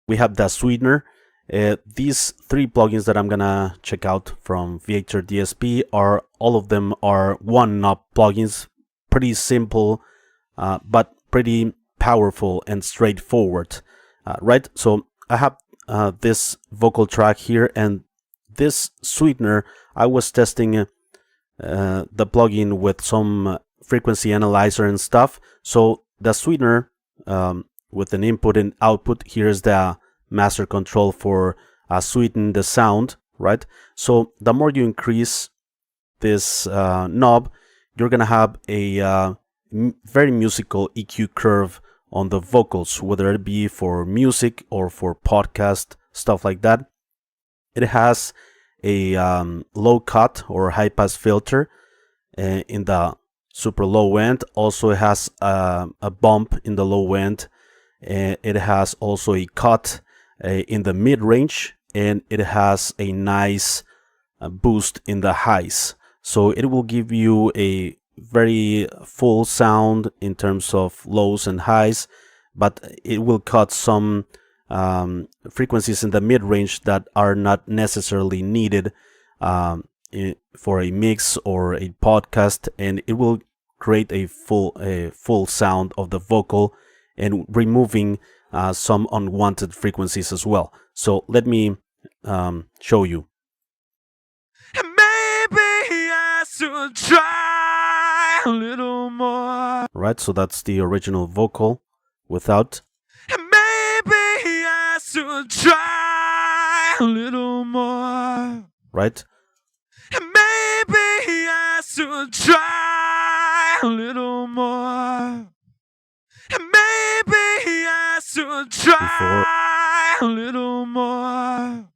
We have the Sweetener. These three plugins that I'm gonna check out from Viator DSP are all of them are one knob plugins, pretty simple, but pretty powerful and straightforward, right? So I have this vocal track here, and this Sweetener, I was testing the plugin with some frequency analyzer and stuff. So the Sweetener with an input and output, here's the master control for sweeten the sound, right? So the more you increase this knob, you're gonna have a very musical EQ curve on the vocals, whether it be for music or for podcast, stuff like that. It has a low cut or high pass filter in the super low end. Also it has a bump in the low end. It has also a cut in the mid range, and it has a nice boost in the highs. So it will give you a very full sound in terms of lows and highs, but it will cut some frequencies in the mid range that are not necessarily needed for a mix or a podcast, and it will create a full sound of the vocal and removing some unwanted frequencies as well. So let me show you. Maybe I should try a little more. Right, so that's the original vocal without. Maybe I should try a little more. Right. Maybe I should try a little more. Maybe I should try a little more.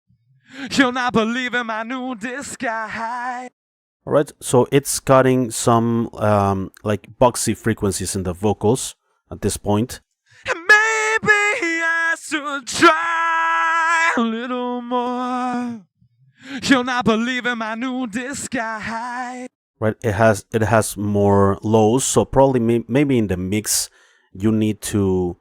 You'll not believe in my new disguise. Alright, so it's cutting some like boxy frequencies in the vocals at this point. Maybe I should try a little more. You'll not believe in my new disguise. Right, it has more lows, so probably maybe in the mix you need to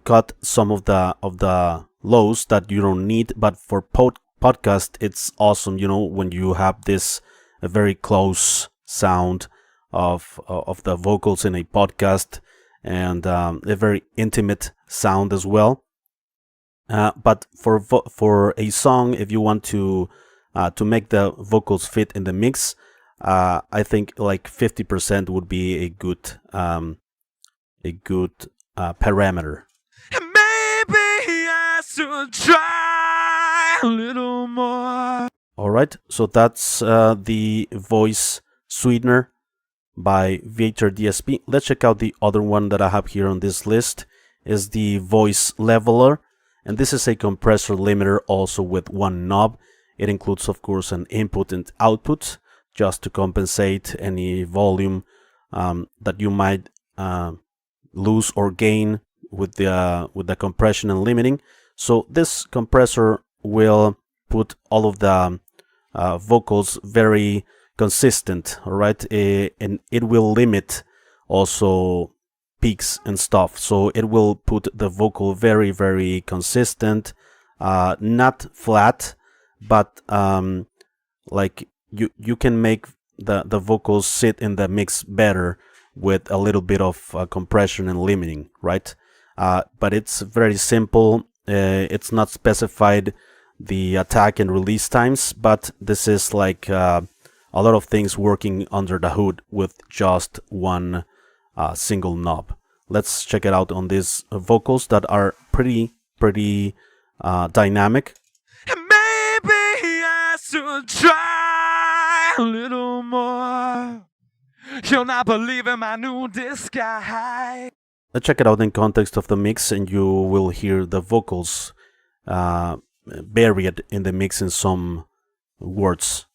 cut some of the lows that you don't need, but for podcast it's awesome, you know, when you have this a very close sound of the vocals in a podcast, and a very intimate sound as well. But for a song, if you want to make the vocals fit in the mix, I think like 50% would be a good parameter. Maybe I should try a little more. Alright, so that's the voice Sweetener by Viator DSP. Let's check out the other one that I have here on this list, is the voice leveler, and this is a compressor limiter also with one knob. It includes, of course, an input and output just to compensate any volume that you might lose or gain with the compression and limiting. So this compressor will put all of the vocals very consistent, all right, and it will limit also peaks and stuff. So it will put the vocal very, very consistent, not flat, but like you can make the vocals sit in the mix better with a little bit of compression and limiting, right? But it's very simple. It's not specified the attack and release times, but this is like a lot of things working under the hood with just one single knob. Let's check it out on these vocals that are pretty dynamic. Maybe I should try a little more. You'll not believe in my new disguise. Let's check it out in context of the mix, and you will hear the vocals buried in the mix in some words.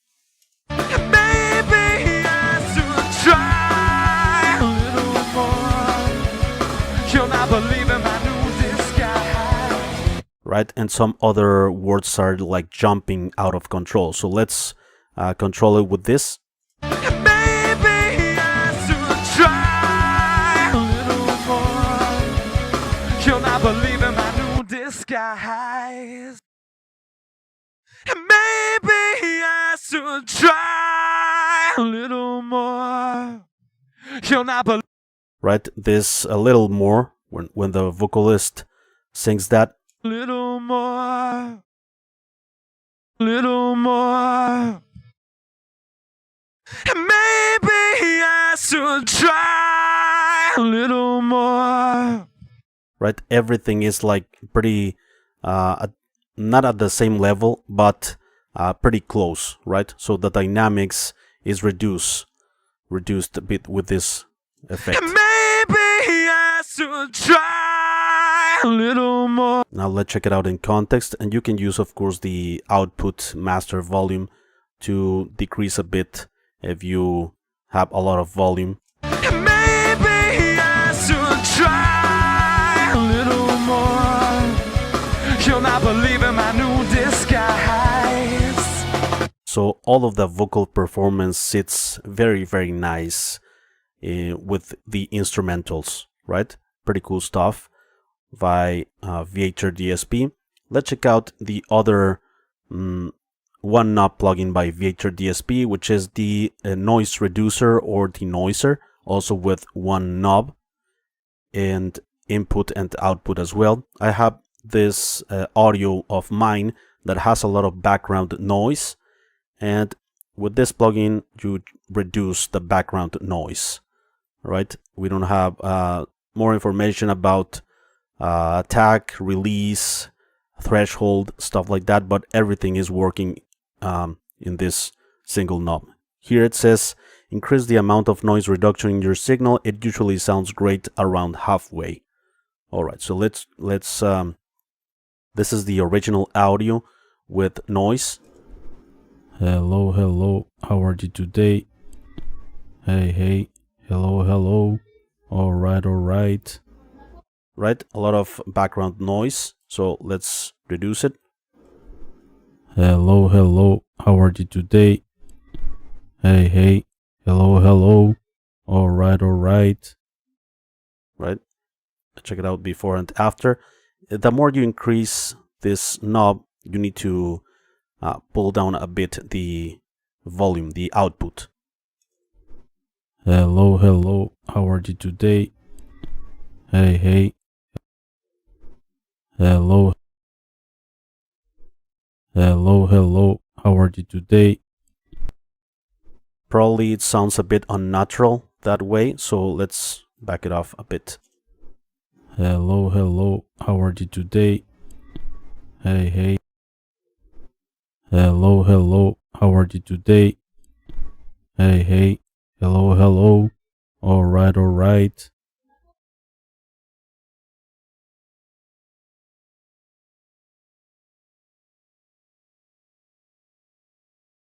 Maybe I should try a little more. You'll not believe in my new disguise. Right, and some other words are like jumping out of control. So let's control it with this. Maybe I should try a little more. You'll not believe in my new disguise. skies. And maybe I should try a little more. You'll not believe. Right, this a little more when the vocalist sings that. Little more. Little more. And maybe I should try a little more. Right, everything is like pretty not at the same level, but pretty close, right? So the dynamics is reduced a bit with this effect. And maybe I should try a little more. Now let's check it out in context, and you can use, of course, the output master volume to decrease a bit if you have a lot of volume. And maybe I should try a little more. You'll not believe in my new disguise. So all of the vocal performance sits very, very nice with the instrumentals, right? Pretty cool stuff by Viator DSP. Let's check out the other one knob plugin by Viator DSP, which is the noise reducer or denoiser, also with one knob and input and output as well. I have this audio of mine that has a lot of background noise, and with this plugin you reduce the background noise, right? We don't have more information about attack, release, threshold, stuff like that, but everything is working in this single knob. Here it says increase the amount of noise reduction in your signal. It usually sounds great around halfway. All right, so let's this is the original audio with noise. Hello, hello, how are you today? Hey, hello. All right. Right, a lot of background noise, so let's reduce it. Hello, how are you today? Hey, hello. All right. Right, check it out before and after. The more you increase this knob, you need to pull down a bit the volume, the output. Hello, how are you today? Hey, hello, how are you today? Probably it sounds a bit unnatural that way, so let's back it off a bit. Hello, how are you today? Hey, hello, how are you today? Hey, hello. All right.